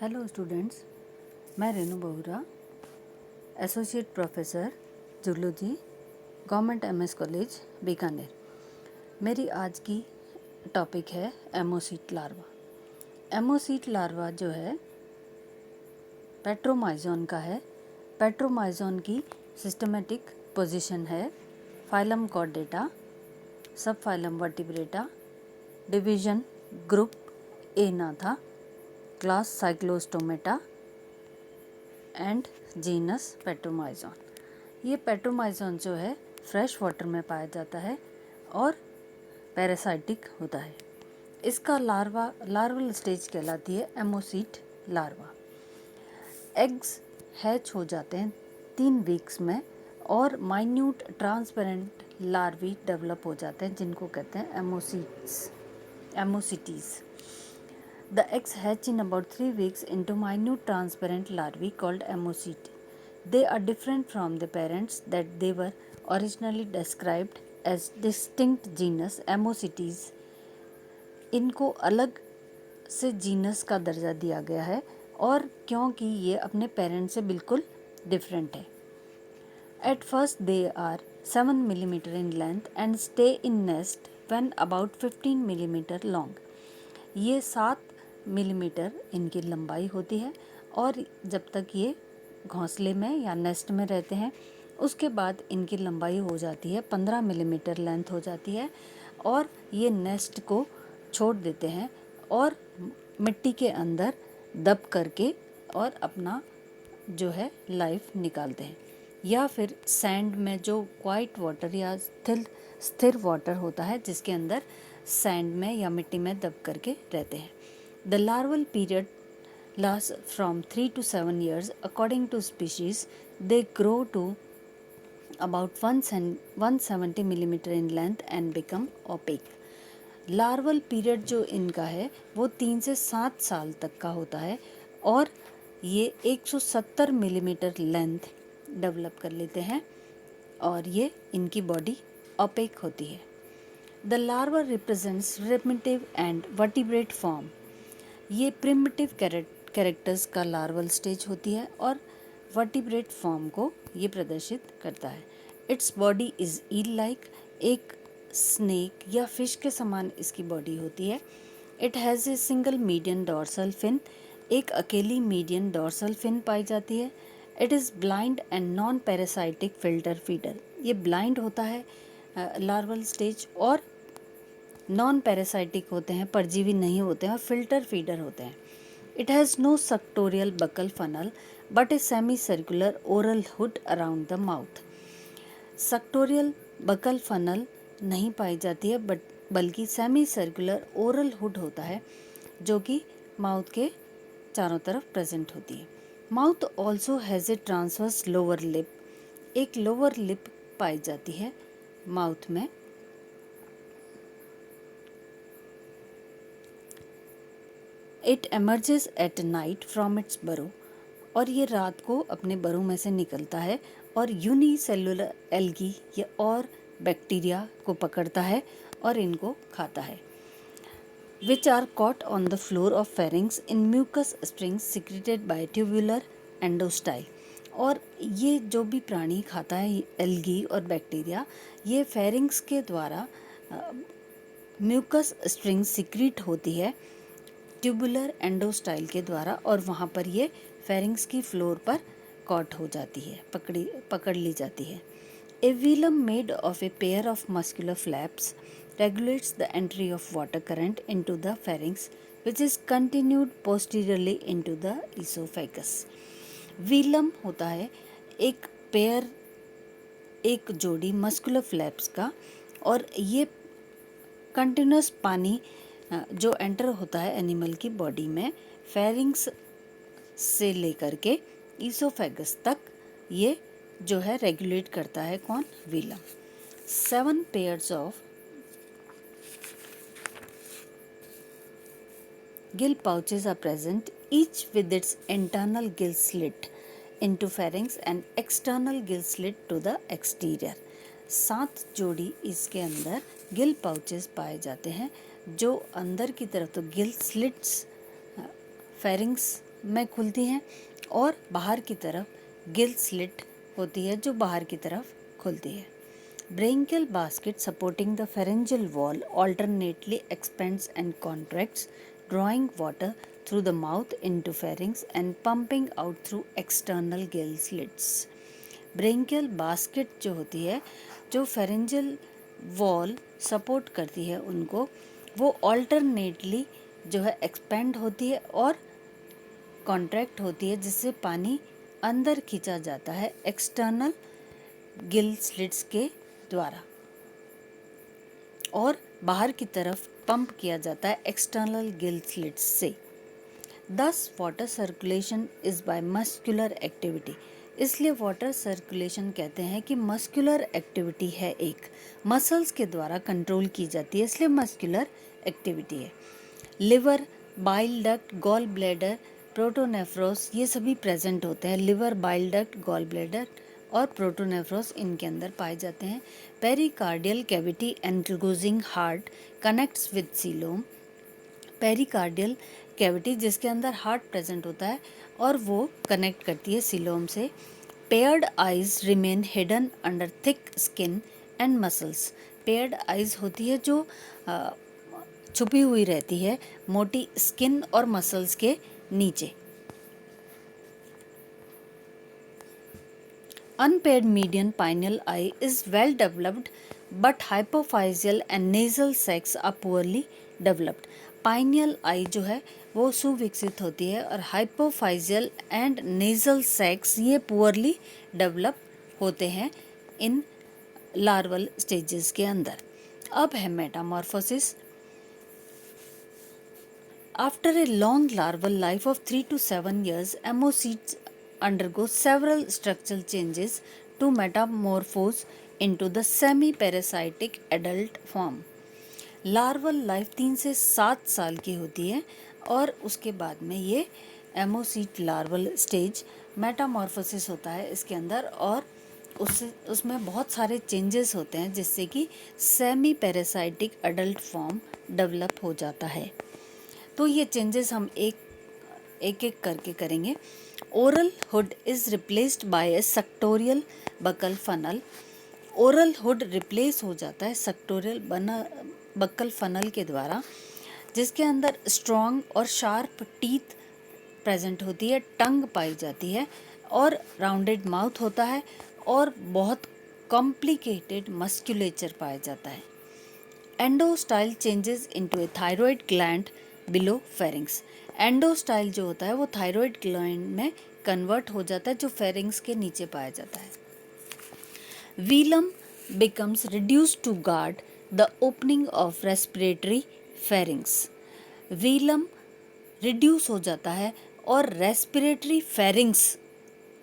Hello students, मैं रेनू बहुरा, associate professor zoology, government MS college Bikaner. मेरी आज की टॉपिक है एमोसीट लार्वा। एमोसीट लार्वा जो है पेट्रोमाइजोन का है। पेट्रोमाइजोन की सिस्टमेटिक पोजीशन है phylum Chordata, subphylum Vertebrata, division group Agnatha, class Cyclostomata and genus Petromyzon. ये पेट्रोमाइजोन जो है फ्रेश वाटर में पाया जाता है और पैरासाइटिक होता है। इसका लार्वल स्टेज कहलाती है एमोसीट लार्वा। एग्स हैच हो जाते हैं 3 वीक्स में और माइन्यूट ट्रांसपेरेंट लार्वी डेवलप हो जाते हैं जिनको कहते हैं एमोसिटीज। The eggs hatch in about 3 weeks into minute transparent larvae called emocyte. They are different from the parents that they were originally described as distinct genus Emocites. इनको अलग से genus का दर्जा दिया गया है और क्योंकि ये अपने पेरेंट से बिल्कुल डिफरेंट है। At first they are 7 millimeter in length and stay in nest when about 15 millimeter long. ये 7 मिलीमीटर इनकी लंबाई होती है और जब तक ये घोंसले में या नेस्ट में रहते हैं उसके बाद इनकी लंबाई हो जाती है 15 मिलीमीटर लेंथ हो जाती है और ये नेस्ट को छोड़ देते हैं और मिट्टी के अंदर दब करके और अपना जो है लाइफ निकालते हैं, या फिर सैंड में जो क्वाइट वाटर या स्थिर वाटर होता है जिसके अंदर सैंड में या मिट्टी में दब करके रहते हैं। The larval period lasts from 3 to 7 years. According to species, they grow to about 170 millimeter in length and become opaque. Larval period जो इनका है वो 3 से 7 साल तक का होता है और ये 170 मिलीमीटर लेंथ डेवलप कर लेते हैं और ये इनकी बॉडी ओपेक होती है। The larva represents primitive and vertebrate form. ये प्रिमिटिव कैरेक्टर्स का लार्वल स्टेज होती है और वर्टिब्रेट फॉर्म को ये प्रदर्शित करता है। Its body is eel like, एक स्नेक या फिश के समान इसकी बॉडी होती है। It has a single median dorsal fin, एक अकेली मीडियन डॉर्सल फिन पाई जाती है। It is blind and non parasitic filter feeder. ये ब्लाइंड होता है लार्वल स्टेज और नॉन पैरासाइटिक होते हैं, परजीवी नहीं होते हैं और फिल्टर फीडर होते हैं। It has no suctorial buccal funnel but a semi circular oral hood around the mouth. Suctorial buccal funnel नहीं पाई जाती है बल्कि सेमी सर्कुलर ओरल हुड होता है जो कि माउथ के चारों तरफ प्रेजेंट होती है। Mouth also has a transverse lower lip, एक लोअर लिप पाई जाती है माउथ में। It emerges at night from its बरो, और ये रात को अपने बरो में से निकलता है और यूनिसेलुलर एल्गी या और बैक्टीरिया को पकड़ता है और इनको खाता है। Which are caught on the floor of pharynx in mucus strings secreted by tubular endostyle. और ये जो भी प्राणी खाता है एल्गी और बैक्टीरिया, ये फेरिंग्स के द्वारा म्यूकस स्प्रिंग सिक्रीट होती है ट्यूबुलर एंडोस्टाइल के द्वारा और वहाँ पर ये फेरिंग्स की फ्लोर पर कॉट हो जाती है, पकड़ ली जाती है। A velum made of a pair of muscular flaps regulates the entry of water current into the pharynx which is continued posteriorly into the esophagus. व्हीलम होता है एक पेयर, एक जोड़ी मस्कुलर फ्लैप्स का, और ये कंटिन्यूस पानी जो एंटर होता है एनिमल की बॉडी में फेरिंग्स से लेकर के ईसोफेगस तक, ये जो है रेगुलेट करता है कौन? व्हीलम। 7 pairs of gill pouches are present, each with its internal gill slit into pharynx and external gill slit to the exterior. 7 जोड़ी इसके अंदर गिल पाउचेस पाए जाते हैं जो अंदर की तरफ तो गिल स्लिट्स फेरिंग्स में खुलती हैं और बाहर की तरफ गिल स्लिट होती है जो बाहर की तरफ खुलती है। Branchial basket supporting the pharyngeal wall alternately expands and contracts, drawing water through the mouth into pharynx and pumping out through external gill slits. Branchial basket जो होती है, जो pharyngeal wall सपोर्ट करती है उनको, वो alternately जो है एक्सपेंड होती है और कॉन्ट्रैक्ट होती है, जिससे पानी अंदर खींचा जाता है एक्सटर्नल गिल स्लिट्स के द्वारा और बाहर की तरफ पंप किया जाता है एक्सटर्नल गिल स्लिट्स से। दस water circulation is by muscular activity, इसलिए वाटर सर्कुलेशन कहते हैं कि मस्कुलर एक्टिविटी है, एक मसल्स के द्वारा कंट्रोल की जाती है, इसलिए मस्कुलर एक्टिविटी है। Liver, bile duct, gall bladder, protonephros ये सभी प्रेजेंट होते हैं। Liver, bile duct, gall bladder और प्रोटोनेफ्रोस इनके अंदर पाए जाते हैं। Pericardial cavity enclosing heart connects with coelom, pericardial cavity जिसके अंदर हार्ट प्रेजेंट होता है और वो कनेक्ट करती है सीलोम से। Paired eyes remain hidden under thick skin and muscles, paired eyes होती है जो छुपी हुई रहती है मोटी स्किन और मसल्स के नीचे। Unpaired median pineal eye is well developed, but hypophyseal and nasal sacs are poorly developed. Pineal eye जो है वो सुविकसित होती है और hypophyseal and nasal sacs ये poorly develop होते हैं इन larval stages के अंदर। अब है metamorphosis। After a long larval life of 3 to 7 years, ammocetes undergo several structural changes to metamorphose into the semi-parasitic adult form. Larval life 3 से 7 साल की होती है और उसके बाद में ये एमोसीट लार्वल स्टेज मेटामॉर्फोसिस होता है इसके अंदर और उसमें बहुत सारे चेंजेस होते हैं जिससे कि semi parasitic adult form develop हो जाता है। तो ये चेंजेस हम एक करके करेंगे। Oral hood is replaced by a suctorial buccal funnel, oral hood replace हो जाता है सक्टोरियल बकल फनल के द्वारा, जिसके अंदर स्ट्रॉन्ग और शार्प टीथ प्रेजेंट होती है, टंग पाई जाती है और राउंडेड माउथ होता है और बहुत कॉम्प्लिकेटेड मस्कुलेचर पाया जाता है। Endostyle changes into a thyroid gland below pharynx, endostyle जो होता है वो थायराइड ग्लैंड में कन्वर्ट हो जाता है जो फेरिंग्स के नीचे पाया जाता है। Velum becomes reduced to guard the opening of respiratory pharynx, velum reduce हो जाता है और रेस्पिरेटरी फेरिंग्स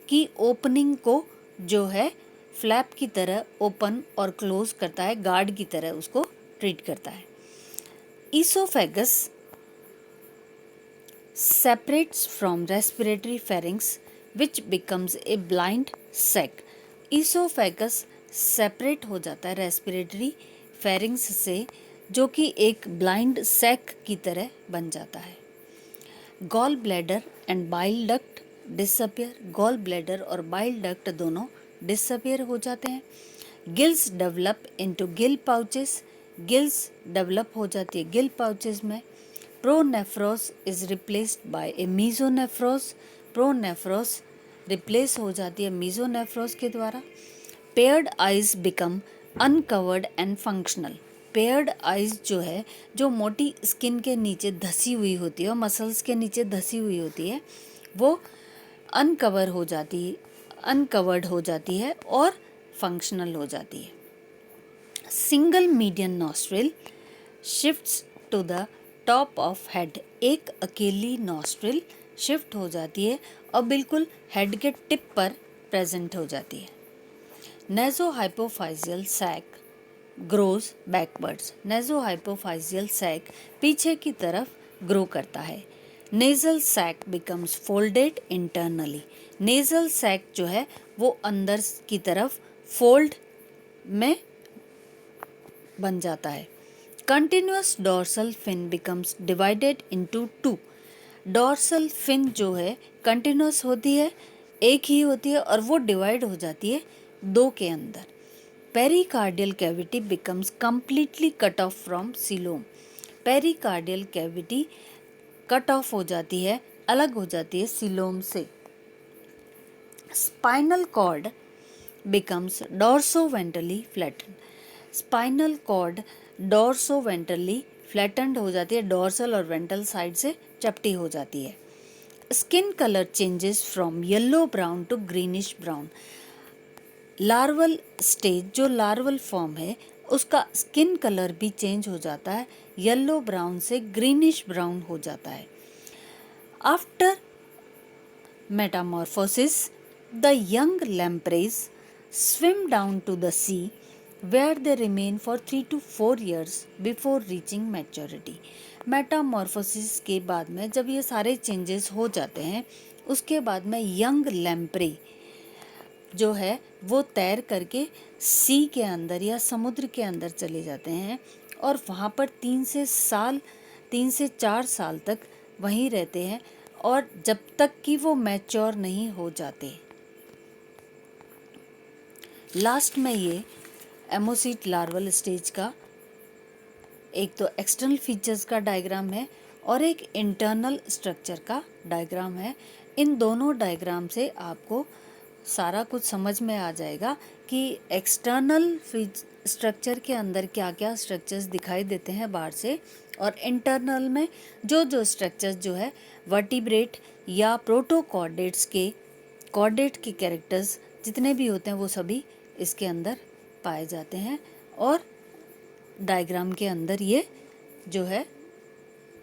की ओपनिंग को जो है फ्लैप की तरह ओपन और क्लोज करता है, गार्ड की तरह उसको ट्रीट करता है। Oesophagus separates from respiratory pharynx which becomes a blind sac, oesophagus separate हो जाता है रेस्पिरेटरी फेरिंग्स से जो कि एक ब्लाइंड सैक की तरह बन जाता है। Gall bladder and bile duct disappear, gall bladder और बाइल डक्ट दोनों डिसअपियर हो जाते हैं। Gills develop into gill pouches, gills develop हो जाती है गिल पाउचेस में। Pronephros is replaced by a mesonephros, pronephros replace हो जाती है मीजोनेफ्रोस के द्वारा। Paired eyes become uncovered and functional, paired eyes जो है जो मोटी स्किन के नीचे धसी हुई होती है और मसल्स के नीचे धसी हुई होती है वो अनकवर्ड हो जाती है और फंक्शनल हो जाती है। Single median nostril shifts to the top of head, एक अकेली नॉस्ट्रिल शिफ्ट हो जाती है और बिल्कुल हेड के टिप पर प्रेजेंट हो जाती है। Nasohypophysial sac grows backwards, nasohypophysial sac पीछे की तरफ ग्रो करता है। Nasal sac becomes folded internally, nasal sac जो है वो अंदर की तरफ फोल्ड में बन जाता है। Continuous dorsal fin becomes divided into two, dorsal fin जो है कंटिन्यूस होती है, एक ही होती है और वो डिवाइड हो जाती है दो के अंदर। Pericardial cavity becomes completely cut off from coelom. Pericardial cavity cut off हो जाती है, अलग हो जाती है सीलोम से। Spinal cord becomes dorsoventrally flattened. Spinal cord dorsoventrally flattened हो जाती है, डॉर्सल और वेंट्रल साइड से चपटी हो जाती है। Skin colour changes from yellow brown to greenish brown. Larval stage जो लार्वल फॉर्म है उसका स्किन कलर भी चेंज हो जाता है, येलो ब्राउन से ग्रीनिश ब्राउन हो जाता है। After metamorphosis, the young lampreys swim down to the sea where they remain for 3 to 4 years before reaching maturity. Metamorphosis के बाद में जब ये सारे चेंजेस हो जाते हैं उसके बाद में यंग लैम्प्रे जो है वो तैर करके सी के अंदर या समुद्र के अंदर चले जाते हैं और वहाँ पर 3 से 4 साल तक वहीं रहते हैं और जब तक कि वो मैच्योर नहीं हो जाते। लास्ट में ये एमोसीट लार्वल स्टेज का एक तो एक्सटर्नल फीचर्स का डायग्राम है और एक इंटरनल स्ट्रक्चर का डायग्राम है। इन दोनों डायग्राम से आपको सारा कुछ समझ में आ जाएगा कि एक्सटर्नल स्ट्रक्चर के अंदर क्या क्या स्ट्रक्चर्स दिखाई देते हैं बाहर से, और इंटरनल में जो स्ट्रक्चर्स जो है वर्टिब्रेट या प्रोटोकॉर्डेट्स के कॉर्डेट के कैरेक्टर्स जितने भी होते हैं वो सभी इसके अंदर पाए जाते हैं और डायग्राम के अंदर ये जो है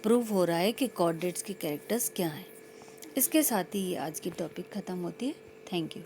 प्रूव हो रहा है कि कॉर्डेट्स के कैरेक्टर्स क्या हैं। इसके साथ ही आज की टॉपिक ख़त्म होती है। Thank you.